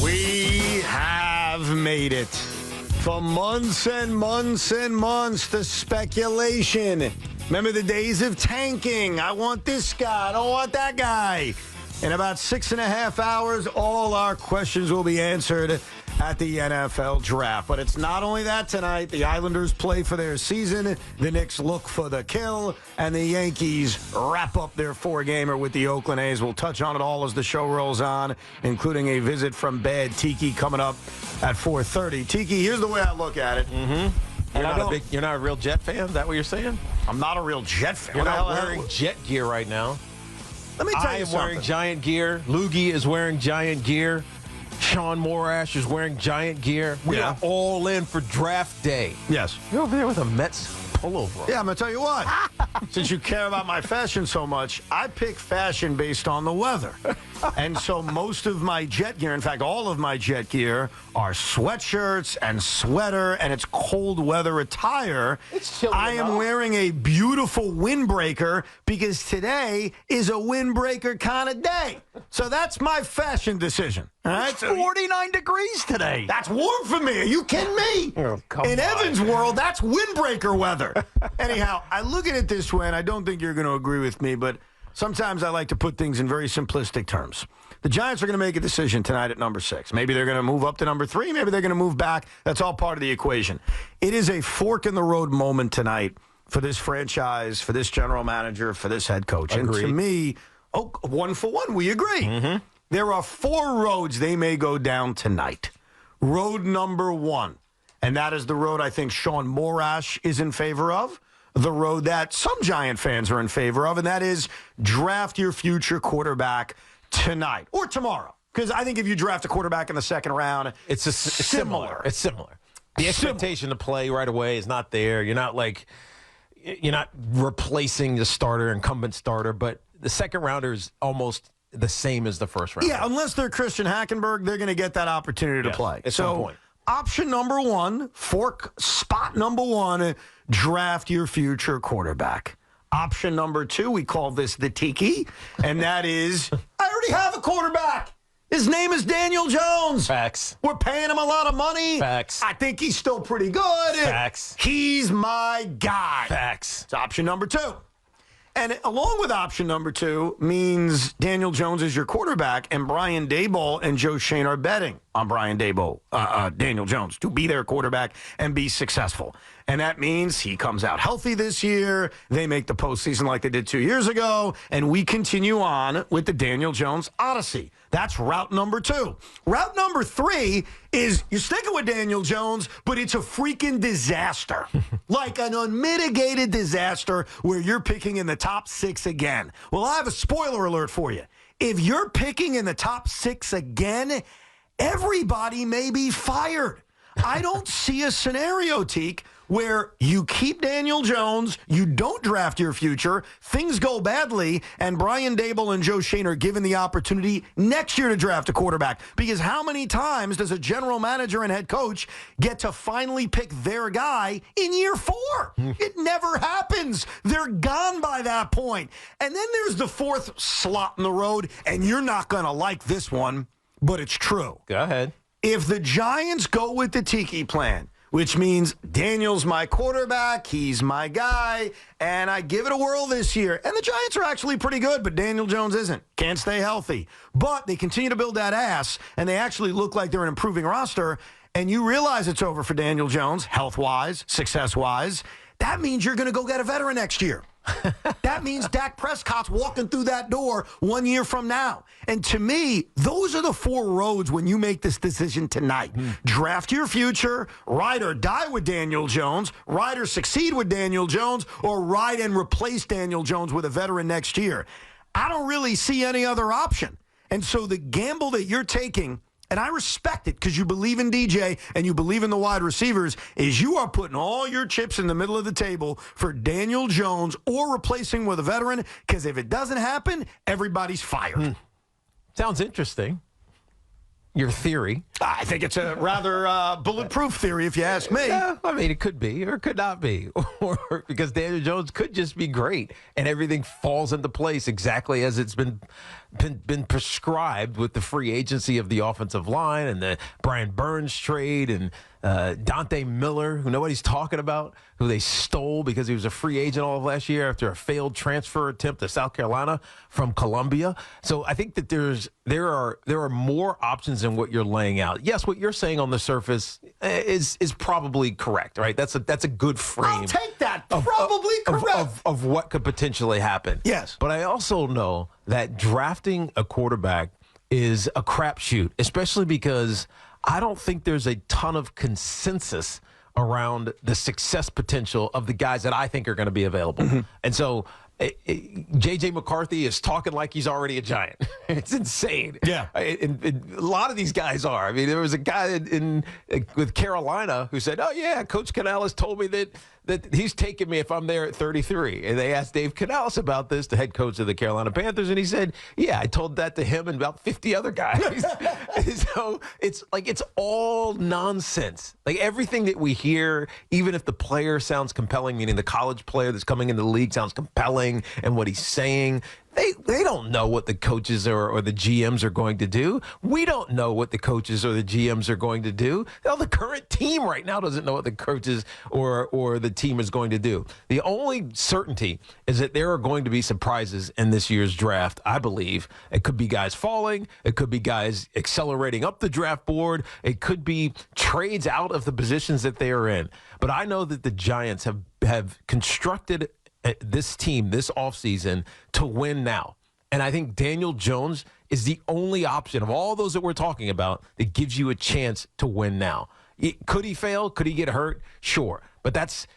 We have made it. For months and months and months, the speculation. Remember the days of tanking? I want this guy. I don't want that guy. In about 6.5 hours, all our questions will be answered at the NFL draft. But it's not only that tonight. The Islanders play for their season. The Knicks look for the kill. And the Yankees wrap up their 4-gamer with the Oakland A's. We'll touch on it all as the show rolls on, including a visit from Bad Tiki coming up at 4:30. Tiki, here's the way I look at it. Mm-hmm. You're not a real Jet fan? Is that what you're saying? I'm not a real Jet fan. You're not wearing Jet gear right now. Let me tell you something. I am wearing Giant gear. Loogie is wearing Giant gear. Sean Morash is wearing Giant gear. We are all in for draft day. Yes. You're over there with a Mets pullover. Yeah, I'm going to tell you what. Since you care about my fashion so much, I pick fashion based on the weather. And so most of my Jet gear, in fact, all of my Jet gear, are sweatshirts and sweater, and it's cold weather attire. It's chilly I am wearing a beautiful windbreaker because today is a windbreaker kind of day. So that's my fashion decision. All right? It's 49 degrees today. That's warm for me. Are you kidding me? Oh, In Evan's world, that's windbreaker weather. Anyhow, I look at it this way, and I don't think you're going to agree with me, but sometimes I like to put things in very simplistic terms. The Giants are going to make a decision tonight at number 6. Maybe they're going to move up to number 3. Maybe they're going to move back. That's all part of the equation. It is a fork-in-the-road moment tonight for this franchise, for this general manager, for this head coach. Agreed. And to me, one for one, we agree. Mm-hmm. There are 4 roads they may go down tonight. Road number 1, and that is the road I think Sean Morash is in favor of, the road that some Giant fans are in favor of, and that is draft your future quarterback tonight or tomorrow. Because I think if you draft a quarterback in the second round, it's similar. It's similar. The expectation to play right away is not there. You're not replacing the starter, incumbent starter, but the second rounder is almost the same as the first rounder. Yeah, unless they're Christian Hackenberg, they're going to get that opportunity to play. At some point. Option number 1, spot number 1, draft your future quarterback. Option number 2, we call this the Tiki, and that is, I already have a quarterback. His name is Daniel Jones. Facts. We're paying him a lot of money. Facts. I think he's still pretty good. Facts. He's my guy. Facts. It's option number 2. And along with option number 2 means Daniel Jones is your quarterback, and Brian Daboll and Joe Schoen are betting on Daniel Jones, to be their quarterback and be successful. And that means he comes out healthy this year, they make the postseason like they did 2 years ago, and we continue on with the Daniel Jones Odyssey. That's route number 2. Route number 3 is you're sticking with Daniel Jones, but it's a freaking disaster. Like an unmitigated disaster where you're picking in the top 6 again. Well, I have a spoiler alert for you. If you're picking in the top 6 again, everybody may be fired. I don't see a scenario, Teak, where you keep Daniel Jones, you don't draft your future, things go badly, and Brian Daboll and Joe Schoen are given the opportunity next year to draft a quarterback. Because how many times does a general manager and head coach get to finally pick their guy in year 4? It never happens. They're gone by that point. And then there's the 4th slot in the road, and you're not going to like this one, but it's true. Go ahead. If the Giants go with the Tiki plan, which means Daniel's my quarterback, he's my guy, and I give it a whirl this year. And the Giants are actually pretty good, but Daniel Jones isn't. Can't stay healthy. But they continue to build that ass, and they actually look like they're an improving roster, and you realize it's over for Daniel Jones, health-wise, success-wise. That means you're going to go get a veteran next year. That means Dak Prescott's walking through that door 1 year from now. And to me, those are the 4 roads when you make this decision tonight. Draft your future, ride or die with Daniel Jones, ride or succeed with Daniel Jones, or ride and replace Daniel Jones with a veteran next year. I don't really see any other option. And so the gamble that you're taking, and I respect it because you believe in DJ and you believe in the wide receivers, is you are putting all your chips in the middle of the table for Daniel Jones or replacing with a veteran, because if it doesn't happen, everybody's fired. Sounds interesting. Your theory. I think it's a rather bulletproof theory, if you ask me. Yeah, I mean, it could be or it could not be. Or because Daniel Jones could just be great and everything falls into place exactly as it's been been prescribed with the free agency of the offensive line and the Brian Burns trade and Dante Miller, who nobody's talking about, who they stole because he was a free agent all of last year after a failed transfer attempt to South Carolina from Columbia. So I think that there are more options than what you're laying out. Yes, what you're saying on the surface is probably correct, right? That's a good frame. I'll take that. Probably correct. Of what could potentially happen. Yes. But I also know that drafting a quarterback is a crapshoot, especially because I don't think there's a ton of consensus around the success potential of the guys that I think are going to be available. Mm-hmm. And so J.J. McCarthy is talking like he's already a Giant. It's insane. Yeah. And a lot of these guys are. I mean, there was a guy with Carolina who said, oh, yeah, Coach Canales told me that he's taking me if I'm there at 33. And they asked Dave Canales about this, the head coach of the Carolina Panthers, and he said, yeah, I told that to him and about 50 other guys. So it's all nonsense. Like everything that we hear, even if the player sounds compelling, meaning the college player that's coming into the league sounds compelling and what he's saying, They don't know what the coaches or the GMs are going to do. We don't know what the coaches or the GMs are going to do. Hell, the current team right now doesn't know what the coaches or the team is going to do. The only certainty is that there are going to be surprises in this year's draft, I believe. It could be guys falling. It could be guys accelerating up the draft board. It could be trades out of the positions that they are in. But I know that the Giants have constructed this team this offseason to win now. And I think Daniel Jones is the only option of all those that we're talking about that gives you a chance to win now. Could he fail? Could he get hurt? Sure. But that's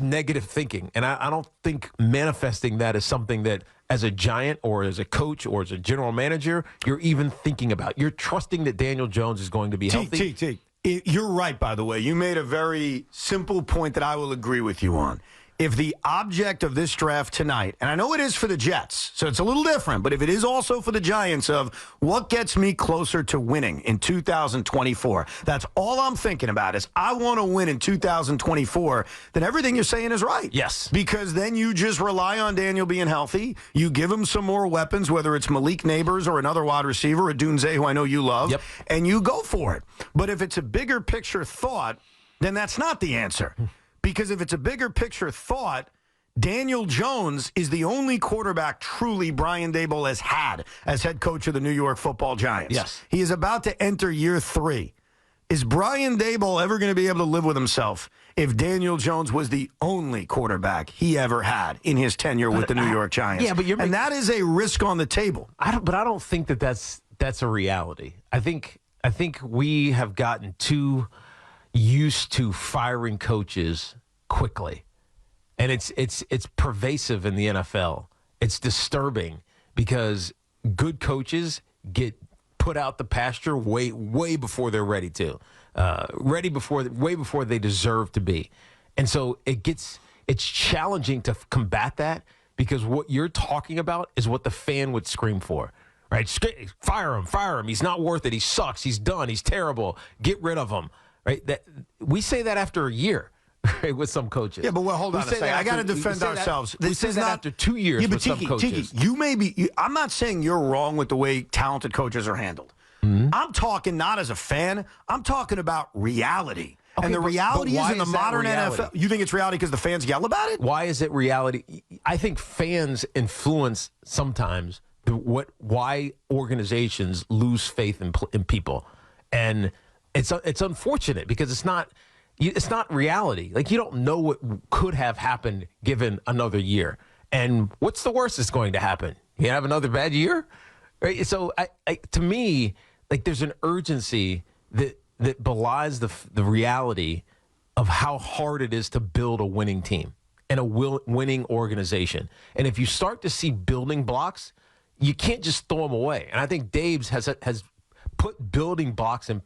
negative thinking. And I don't think manifesting that is something that as a Giant or as a coach or as a general manager, you're even thinking about. You're trusting that Daniel Jones is going to be healthy. You're right, by the way. You made a very simple point that I will agree with you on. If the object of this draft tonight, and I know it is for the Jets, so it's a little different, but if it is also for the Giants of what gets me closer to winning in 2024, that's all I'm thinking about is I want to win in 2024, then everything you're saying is right. Yes. Because then you just rely on Daniel being healthy. You give him some more weapons, whether it's Malik Neighbors or another wide receiver, Odunze, who I know you love, yep, and you go for it. But if it's a bigger picture thought, then that's not the answer. Because if it's a bigger picture thought, Daniel Jones is the only quarterback truly Brian Daboll has had as head coach of the New York Football Giants. Yes. He is about to enter year 3. Is Brian Daboll ever going to be able to live with himself if Daniel Jones was the only quarterback he ever had in his tenure with the New York Giants? Yeah, but and that is a risk on the table. I don't think that's a reality. I think we have gotten too used to firing coaches quickly, and it's pervasive in the NFL. It's disturbing because good coaches get put out the pasture way before they're ready to, way before they deserve to be, and so it's challenging to combat that because what you're talking about is what the fan would scream for. Right? Fire him. He's not worth it. He sucks. He's done. He's terrible. Get rid of him. Right? We say that after a year, right, with some coaches. Yeah, but hold on a second. I got to defend ourselves. We say that after 2 years with some coaches. Tiki, I'm not saying you're wrong with the way talented coaches are handled. Mm-hmm. I'm talking not as a fan. I'm talking about reality. Okay, and the reality is in the modern NFL. You think it's reality because the fans yell about it? Why is it reality? I think fans influence sometimes why organizations lose faith in people. And it's unfortunate because it's not reality. Like, you don't know what could have happened given another year. And what's the worst that's going to happen? You have another bad year? Right? So to me, like, there's an urgency that belies the reality of how hard it is to build a winning team and a winning organization. And if you start to see building blocks, you can't just throw them away. And I think Dave's has put building blocks in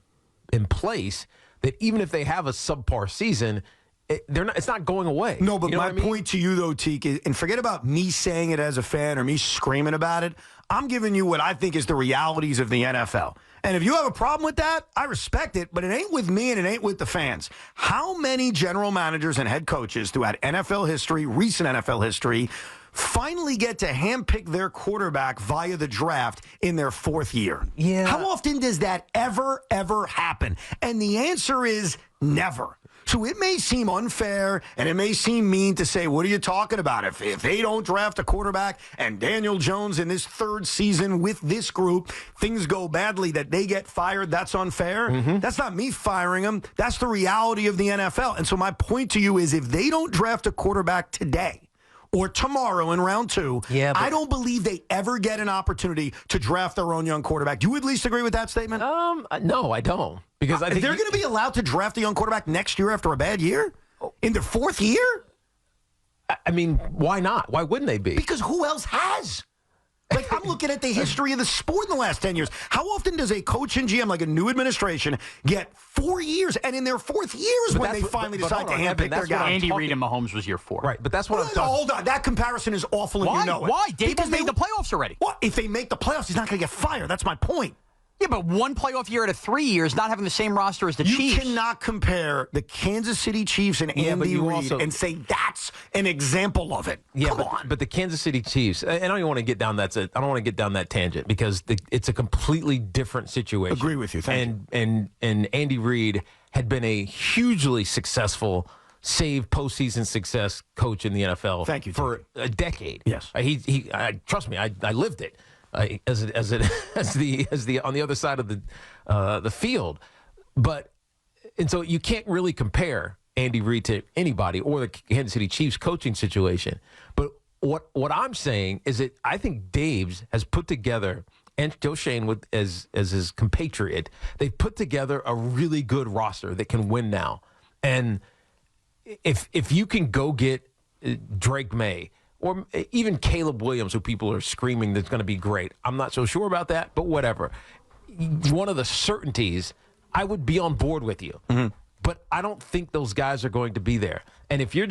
place that even if they have a subpar season, it's not going away. No, but my point to you, though, Teak, and forget about me saying it as a fan or me screaming about it. I'm giving you what I think is the realities of the NFL. And if you have a problem with that, I respect it, but it ain't with me and it ain't with the fans. How many general managers and head coaches throughout NFL history, recent NFL history, finally get to handpick their quarterback via the draft in their fourth year? Yeah. How often does that ever happen? And the answer is never. So it may seem unfair and it may seem mean to say, what are you talking about? If they don't draft a quarterback and Daniel Jones in this third season with this group, things go badly that they get fired, that's unfair. That's not me firing them. That's the reality of the NFL. And so my point to you is if they don't draft a quarterback today or tomorrow in round 2, I don't believe they ever get an opportunity to draft their own young quarterback. Do you at least agree with that statement? No, I don't. Because I think they're going to be allowed to draft a young quarterback next year after a bad year? In their fourth year? I mean, why not? Why wouldn't they be? Because who else has? Like, I'm looking at the history of the sport in the last 10 years. How often does a coach and GM, like a new administration, get 4 years, and in their fourth year is when they finally decide to handpick their guy? Andy Reid and Mahomes was year 4. Right, but that's what I'm talking. Hold on. That comparison is awful, and Why? you know it. Why? Davis Because made the playoffs already. What? If they make the playoffs, he's not going to get fired. That's my point. Yeah, but one playoff year out of 3 years, not having the same roster as the You Chiefs. cannot compare the Kansas City Chiefs and Andy Reid and say that's an example of it. Yeah, Come on. but the Kansas City Chiefs, and I don't even want to get down that. I don't want to get down that tangent because it's a completely different situation. Agree with you. Thank you. And Andy Reid had been a hugely successful, postseason success coach in the NFL. Thank you, for a decade. Yes, he trust me, I lived it. As the on the other side of the field, and so you can't really compare Andy Reid to anybody or the Kansas City Chiefs coaching situation. But what I'm saying is that I think Dave's has put together, and Joe Shane as his compatriot, they've put together a really good roster that can win now. And if you can go get Drake May, or even Caleb Williams, who people are screaming that's going to be great. I'm not so sure about that, but whatever. One of the certainties, I would be on board with you. But I don't think those guys are going to be there. And if you're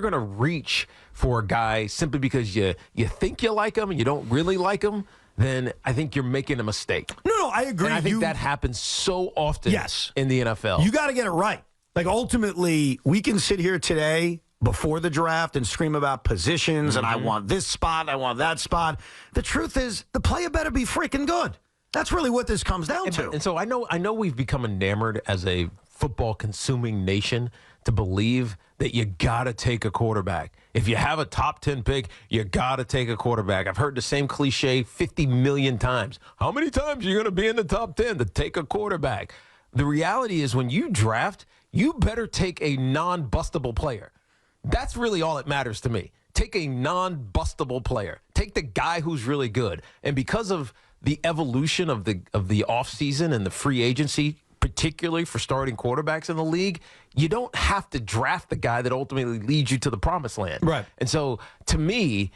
going to reach for a guy simply because you think you like him and you don't really like him, then I think you're making a mistake. No, I agree. And I think that happens so often in the NFL. You got to get it right. Like, ultimately, we can sit here today before the draft and scream about positions and I want this spot, I want that spot. The truth is, the player better be freaking good. That's really what this comes down to. And so I know we've become enamored as a football consuming nation to believe that you got to take a quarterback. If you have a top 10 pick, you got to take a quarterback. I've heard the same cliche 50 million times. How many times are you going to be in the top 10 to take a quarterback? The reality is when you draft, you better take a non-bustable player. That's really all that matters to me. Take a non-bustable player. Take the guy who's really good. And because of the evolution of the offseason and the free agency, particularly for starting quarterbacks in the league, you don't have to draft the guy that ultimately leads you to the promised land. Right. And so, to me,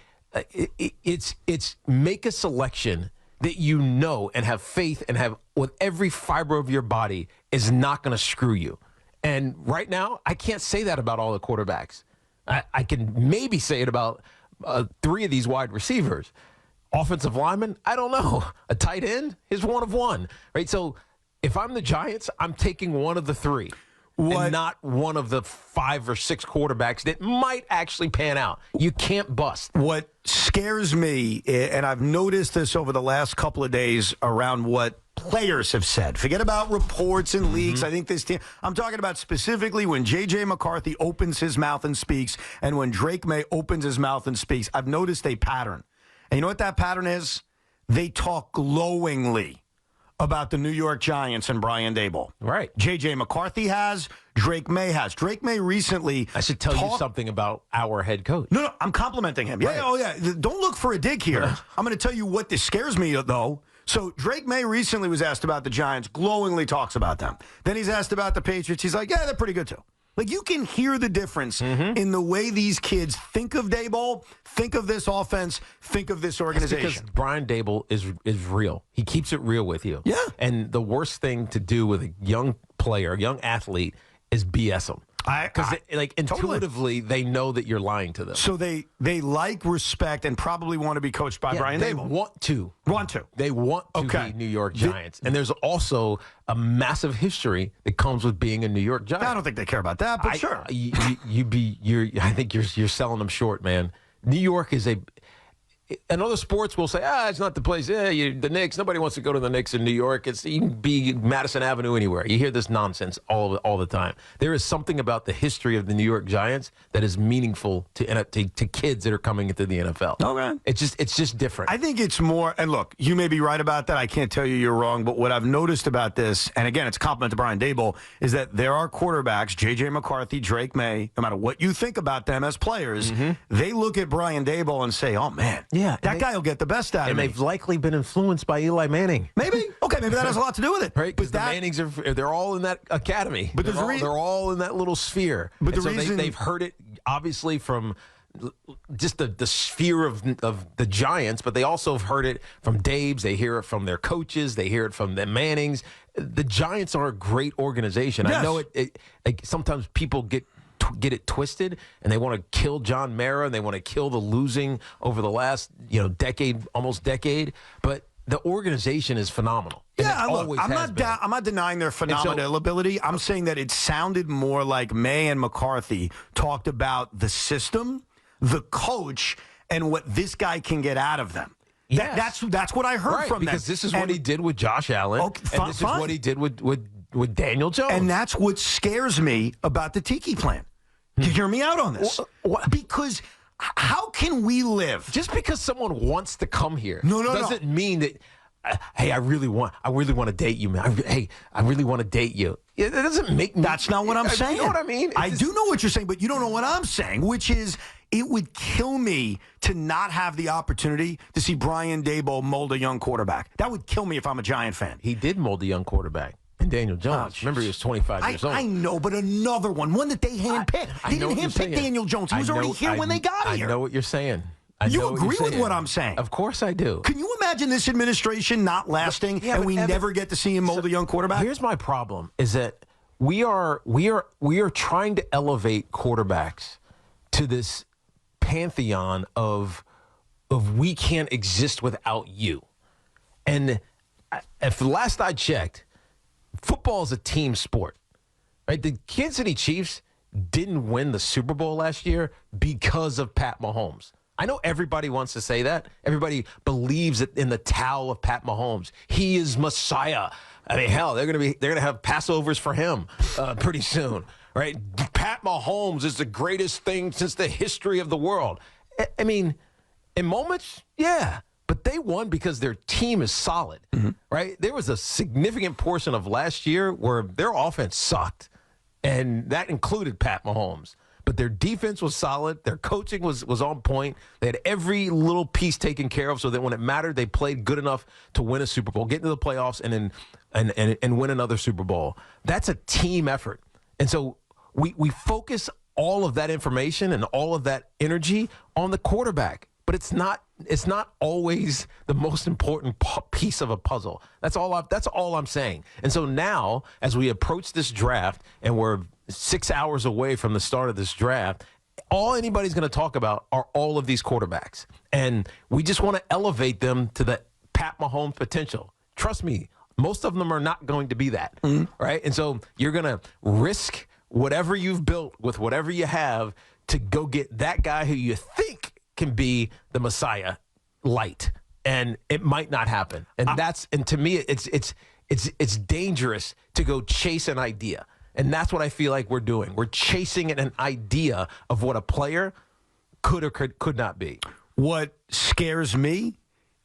it's make a selection that you know and have faith and have with every fiber of your body is not going to screw you. And right now, I can't say that about all the quarterbacks. I can maybe say it about 3 of these wide receivers. Offensive lineman, I don't know. A tight end is one of one, right? So if I'm the Giants, I'm taking one of the 3 and not one of the 5 or 6 quarterbacks that might actually pan out. You can't bust. What scares me, and I've noticed this over the last couple of days around what players have said. Forget about reports and leaks. I think this team, I'm talking about specifically when J.J. McCarthy opens his mouth and speaks and when Drake May opens his mouth and speaks. I've noticed a pattern. And you know what that pattern is? They talk glowingly about the New York Giants and Brian Daboll. Right. J.J. McCarthy has. Drake May has. Drake May recently... I should tell you something about our head coach. No, I'm complimenting him. Yeah, oh yeah. Don't look for a dig here. I'm going to tell you what this scares me, though. So Drake May recently was asked about the Giants, glowingly talks about them. Then he's asked about the Patriots. He's like, yeah, they're pretty good too. Like, you can hear the difference in the way these kids think of Daboll, think of this offense, think of this organization. That's because Brian Daboll is real. He keeps it real with you. Yeah. And the worst thing to do with a young player, a young athlete, is BS them. Because intuitively, they know that you're lying to them. So they like, respect, and probably want to be coached by Brian Daboll. They want to. They want to be New York Giants. And there's also a massive history that comes with being a New York Giant. I don't think they care about that, but sure. I think you're selling them short, man. New York is in other sports, we'll say, it's not the place. The Knicks. Nobody wants to go to the Knicks in New York. You can be Madison Avenue anywhere. You hear this nonsense all the time. There is something about the history of the New York Giants that is meaningful to kids that are coming into the NFL. Okay. It's just different. I think it's more, and look, you may be right about that. I can't tell you you're wrong, but what I've noticed about this, and again, it's a compliment to Brian Daboll, is that there are quarterbacks, J.J. McCarthy, Drake May, no matter what you think about them as players, they look at Brian Daboll and say, oh, man. Yeah, that guy will get the best out of me. And they've likely been influenced by Eli Manning. Maybe. Okay, maybe that has a lot to do with it. Right, because the Mannings they're all in that academy. But they're all in that little sphere. But they've heard it obviously from just the sphere of the Giants, but they also have heard it from Dave's. They hear it from their coaches. They hear it from the Mannings. The Giants are a great organization. Yes. I know like sometimes people get it twisted, and they want to kill John Mara, and they want to kill the losing over the last almost decade. But the organization is phenomenal. Yeah, look, I'm not denying their phenomenal ability. I'm saying that it sounded more like May and McCarthy talked about the system, the coach, and what this guy can get out of them. Yes. That's what I heard from them. Because this is what he did with Josh Allen, and this is what he did with Daniel Jones. And that's what scares me about the Tiki plan. You hear me out on this? Because how can we live? Just because someone wants to come here doesn't mean that, hey, I really want to date you, man. I really want to date you. It doesn't make me. That's not what I'm saying. You know what I mean? I do know what you're saying, but you don't know what I'm saying, which is it would kill me to not have the opportunity to see Brian Daboll mold a young quarterback. That would kill me if I'm a Giant fan. He did mold a young quarterback. And Daniel Jones. Remember, he was 25 years old. I know, but another one that they handpicked. They didn't handpick Daniel Jones. He was already here when they got here. I know what you're saying. You agree with what I'm saying? Of course I do. Can you imagine this administration not lasting and we never get to see him mold a young quarterback? Here's my problem: is that we are trying to elevate quarterbacks to this pantheon of we can't exist without you. And if the last I checked, football is a team sport, right? The Kansas City Chiefs didn't win the Super Bowl last year because of Pat Mahomes. I know everybody wants to say that. Everybody believes in the towel of Pat Mahomes. He is Messiah. I mean, hell, they're gonna have Passovers for him pretty soon, right? Pat Mahomes is the greatest thing since the history of the world. I mean, in moments, yeah. But they won because their team is solid, right? There was a significant portion of last year where their offense sucked, and that included Pat Mahomes. But their defense was solid. Their coaching was on point. They had every little piece taken care of so that when it mattered, they played good enough to win a Super Bowl, get into the playoffs, and win another Super Bowl. That's a team effort. And so we focus all of that information and all of that energy on the quarterback. But it's not always the most important piece of a puzzle. That's all I'm saying. And so now, as we approach this draft, and we're 6 hours away from the start of this draft, all anybody's going to talk about are all of these quarterbacks, and we just want to elevate them to the Pat Mahomes potential. Trust me, most of them are not going to be that, right? And so you're going to risk whatever you've built with whatever you have to go get that guy who you think can be the Messiah light, and it might not happen. And to me, it's dangerous to go chase an idea. And that's what I feel like we're doing. We're chasing an idea of what a player could or could not be. What scares me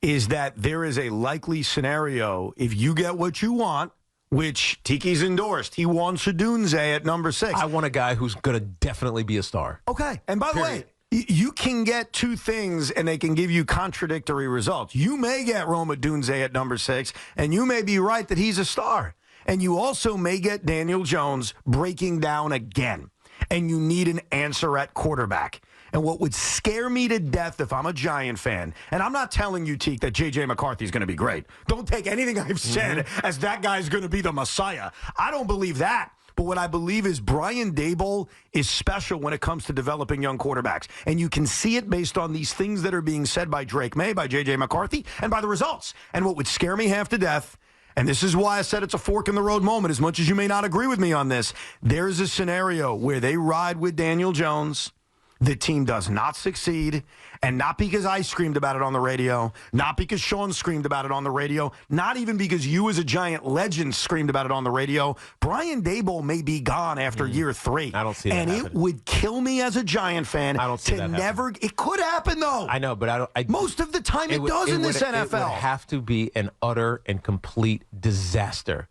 is that there is a likely scenario if you get what you want, which Tiki's endorsed. He wants Odunze at number 6. I want a guy who's going to definitely be a star. Okay. And by the way, you can get two things, and they can give you contradictory results. You may get Rome Odunze at number 6, and you may be right that he's a star. And you also may get Daniel Jones breaking down again, and you need an answer at quarterback. And what would scare me to death if I'm a Giant fan, and I'm not telling you, Teak, that J.J. McCarthy is going to be great. Don't take anything I've said as that guy's going to be the Messiah. I don't believe that. But what I believe is Brian Daboll is special when it comes to developing young quarterbacks. And you can see it based on these things that are being said by Drake May, by J.J. McCarthy, and by the results. And what would scare me half to death, and this is why I said it's a fork-in-the-road moment, as much as you may not agree with me on this, there's a scenario where they ride with Daniel Jones, the team does not succeed, and not because I screamed about it on the radio, not because Sean screamed about it on the radio, not even because you as a Giant legend screamed about it on the radio. Brian Daboll may be gone after year 3. I don't see that And happening. it would kill me as a Giant fan I don't see that happening. It could happen, though. I know, but I don't. Most of the time it does in this NFL. It would have to be an utter and complete disaster.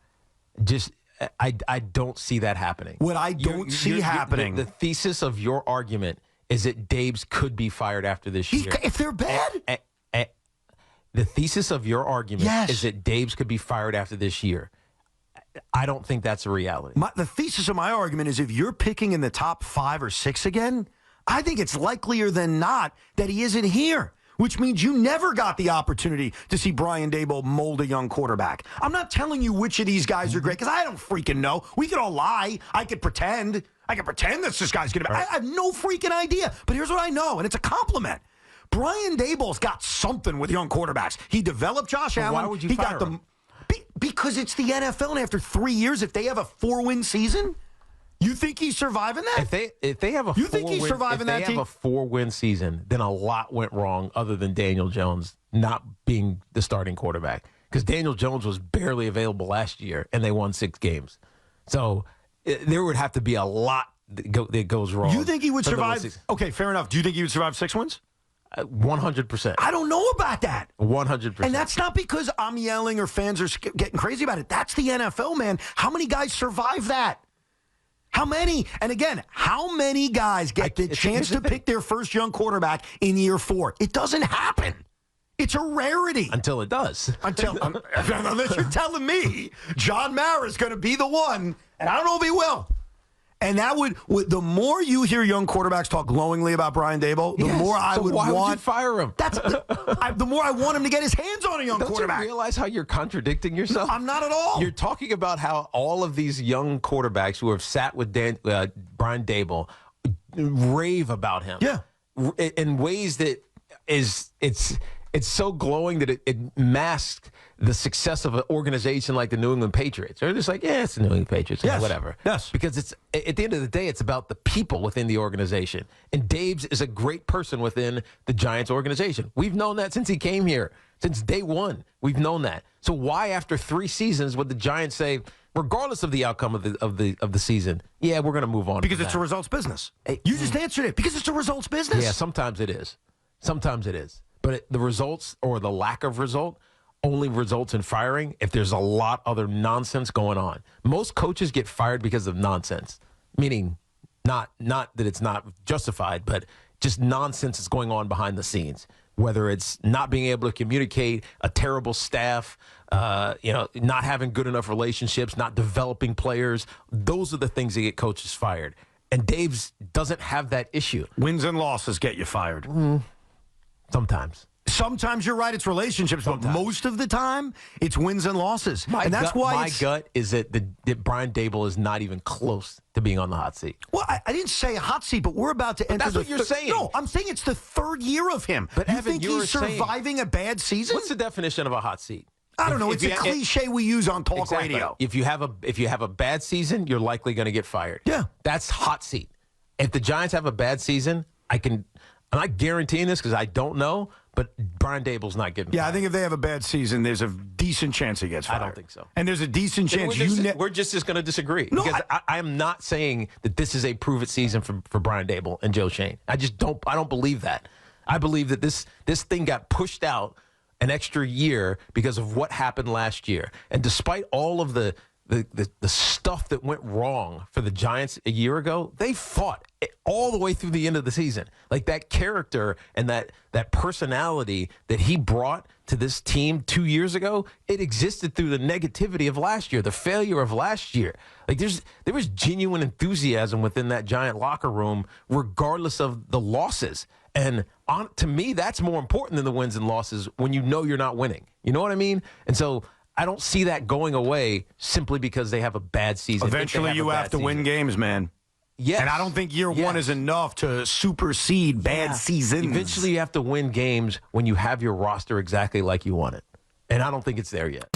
Just, I don't see that happening. What I don't see happening. The thesis of your argument is that Dabes could be fired after this year. If they're bad? The thesis of your argument Yes. is that Dabes could be fired after this year. I don't think that's a reality. The thesis of my argument is if you're picking in the top 5 or 6 again, I think it's likelier than not that he isn't here, which means you never got the opportunity to see Brian Daboll mold a young quarterback. I'm not telling you which of these guys are great because I don't freaking know. We could all lie. I could pretend that this guy's going to be. I have no freaking idea. But here's what I know, and it's a compliment. Brian Daboll's got something with young quarterbacks. He developed Josh Allen. Why would you fire him? Because it's the NFL, and after 3 years, if they have a 4-win season, you think he's surviving that? If they have a You think he's surviving that team? If they have a 4-win season, then a lot went wrong other than Daniel Jones not being the starting quarterback. Because Daniel Jones was barely available last year, and they won 6 games. So there would have to be a lot that goes wrong. You think he would survive? Okay, fair enough. Do you think he would survive 6 wins? 100%. I don't know about that. 100%. And that's not because I'm yelling or fans are getting crazy about it. That's the NFL, man. How many guys survive that? How many? And again, how many guys get the chance to pick their first young quarterback in year 4? It doesn't happen. It's a rarity. Until it does. Unless you're telling me John Mara is going to be the one, and I don't know if he will. And that would the more you hear young quarterbacks talk glowingly about Brian Daboll, the more I would why want. Would you fire him? The more I want him to get his hands on a young quarterback. Don't you realize how you're contradicting yourself? No, I'm not at all. You're talking about how all of these young quarterbacks who have sat with Brian Daboll rave about him. Yeah. In ways that it's so glowing that it masks the success of an organization like the New England Patriots. They're just like, yeah, it's the New England Patriots, yes. Whatever. Yes. Because it's at the end of the day, it's about the people within the organization. And Dabes is a great person within the Giants organization. We've known that since he came here, since day one. We've known that. So why, after 3 seasons, would the Giants say, regardless of the outcome of the season, yeah, we're going to move on? Because it's a results business. You just answered it. Because it's a results business. Yeah, sometimes it is. Sometimes it is. But the results or the lack of result only results in firing if there's a lot other nonsense going on. Most coaches get fired because of nonsense, meaning not that it's not justified, but just nonsense is going on behind the scenes. Whether it's not being able to communicate, a terrible staff, not having good enough relationships, not developing players, those are the things that get coaches fired. And Dave's doesn't have that issue. Wins and losses get you fired. Sometimes. Sometimes you're right, it's relationships, but most of the time, it's wins and losses. My gut is that Brian Daboll is not even close to being on the hot seat. Well, I didn't say hot seat, but we're about to enter that's what you're saying. No, I'm saying it's the 3rd year of him. But you Evan, think he's surviving a bad season? What's the definition of a hot seat? I don't know. It's a cliche we use on talk radio. If you have a bad season, you're likely going to get fired. Yeah. That's hot seat. If the Giants have a bad season, I'm not guaranteeing this because I don't know, but Brian Daboll's not getting fired. I think if they have a bad season, there's a decent chance he gets fired. I don't think so. And there's a decent chance we're just going to disagree. No, because I am not saying that this is a prove-it season for Brian Daboll and Joe Shane. I don't believe that. I believe that this thing got pushed out an extra year because of what happened last year. And despite all of the stuff that went wrong for the Giants a year ago, they fought all the way through the end of the season. Like that character and that personality that he brought to this team 2 years ago, it existed through the negativity of last year, the failure of last year. Like there was genuine enthusiasm within that Giant locker room, regardless of the losses. And to me, that's more important than the wins and losses when you know you're not winning. You know what I mean? And so I don't see that going away simply because they have a bad season. Eventually, you have to win games, man. Yes. And I don't think year one is enough to supersede bad seasons. Eventually, you have to win games when you have your roster exactly like you want it. And I don't think it's there yet.